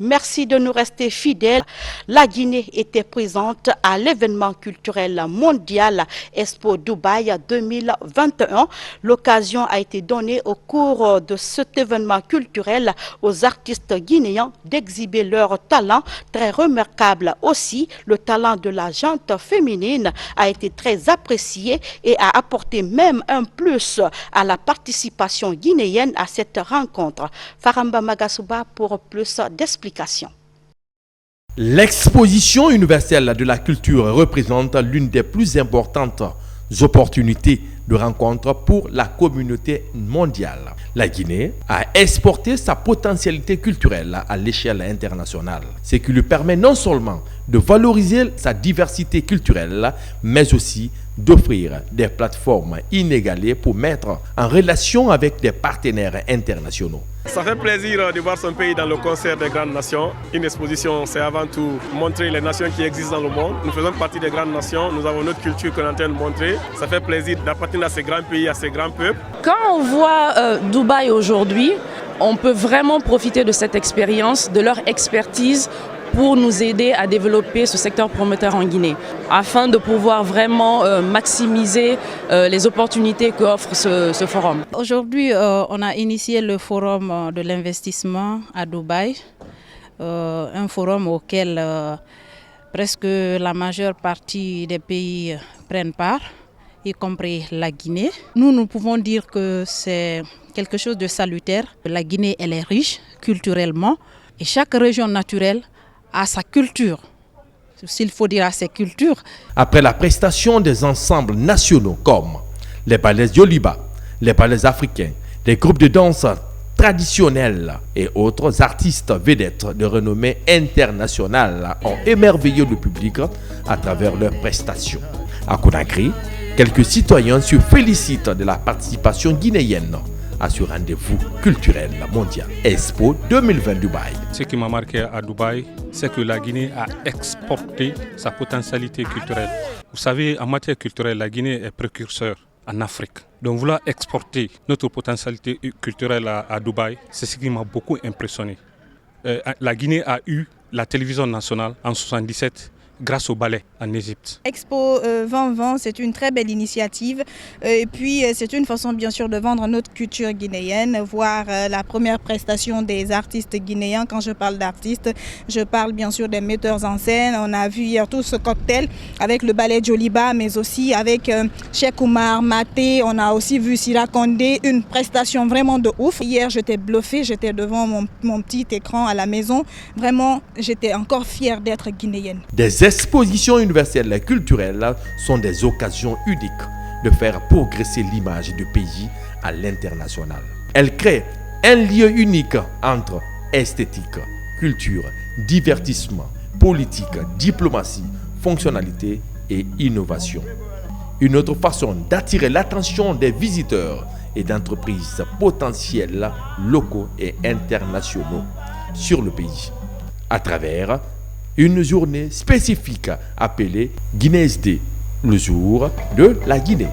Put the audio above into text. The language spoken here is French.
Merci de nous rester fidèles. La Guinée était présente à l'événement culturel mondial Expo Dubaï 2021. L'occasion a été donnée au cours de cet événement culturel aux artistes guinéens d'exhiber leur talent très remarquable. Aussi, le talent de la gente féminine a été très apprécié et a apporté même un plus à la participation guinéenne à cette rencontre. Faramba Magasuba pour plus d'explications. L'exposition universelle de la culture représente l'une des plus importantes opportunités de rencontre pour la communauté mondiale. La Guinée a exporté sa potentialité culturelle à l'échelle internationale, ce qui lui permet non seulement de valoriser sa diversité culturelle, mais aussi d'offrir des plateformes inégalées pour mettre en relation avec des partenaires internationaux. Ça fait plaisir de voir son pays dans le concert des grandes nations. Une exposition, c'est avant tout montrer les nations qui existent dans le monde. Nous faisons partie des grandes nations, nous avons notre culture qu'on est en train de montrer. Ça fait plaisir d'appartenir à ces grands pays, à ces grands peuples. Quand on voit Dubaï aujourd'hui, on peut vraiment profiter de cette expérience, de leur expertise pour nous aider à développer ce secteur promoteur en Guinée, afin de pouvoir vraiment maximiser les opportunités qu'offre ce forum. Aujourd'hui, on a initié le forum de l'investissement à Dubaï, un forum auquel presque la majeure partie des pays prennent part, y compris la Guinée. Nous pouvons dire que c'est quelque chose de salutaire. La Guinée, elle est riche culturellement et chaque région naturelle à sa culture, s'il faut dire à ses cultures. Après la prestation des ensembles nationaux comme les ballets Yoliba, les ballets africains, les groupes de danse traditionnels et autres artistes vedettes de renommée internationale ont émerveillé le public à travers leurs prestations. À Conakry, quelques citoyens se félicitent de la participation guinéenne à ce rendez-vous culturel mondial Expo 2020 Dubaï. Ce qui m'a marqué à Dubaï, c'est que la Guinée a exporté sa potentialité culturelle. Vous savez, en matière culturelle, la Guinée est précurseur en Afrique. Donc vouloir exporter notre potentialité culturelle à Dubaï, c'est ce qui m'a beaucoup impressionné. La Guinée a eu la télévision nationale en 1977 grâce au ballet en Égypte. Expo 2020, c'est une très belle initiative et puis c'est une façon bien sûr de vendre notre culture guinéenne, voir la première prestation des artistes guinéens. Quand je parle d'artistes, je parle bien sûr des metteurs en scène. On a vu hier tout ce cocktail avec le ballet Joliba, mais aussi avec Cheikh Oumar Maté. On a aussi vu Sira Kondé, une prestation vraiment de ouf. Hier, j'étais bluffée, j'étais devant mon petit écran à la maison. Vraiment, j'étais encore fière d'être guinéenne. Des expositions universelles culturelles sont des occasions uniques de faire progresser l'image du pays à l'international. Elles créent un lieu unique entre esthétique, culture, divertissement, politique, diplomatie, fonctionnalité et innovation. Une autre façon d'attirer l'attention des visiteurs et d'entreprises potentielles locaux et internationaux sur le pays à travers une journée spécifique appelée Guiné's Day, le jour de la Guinée.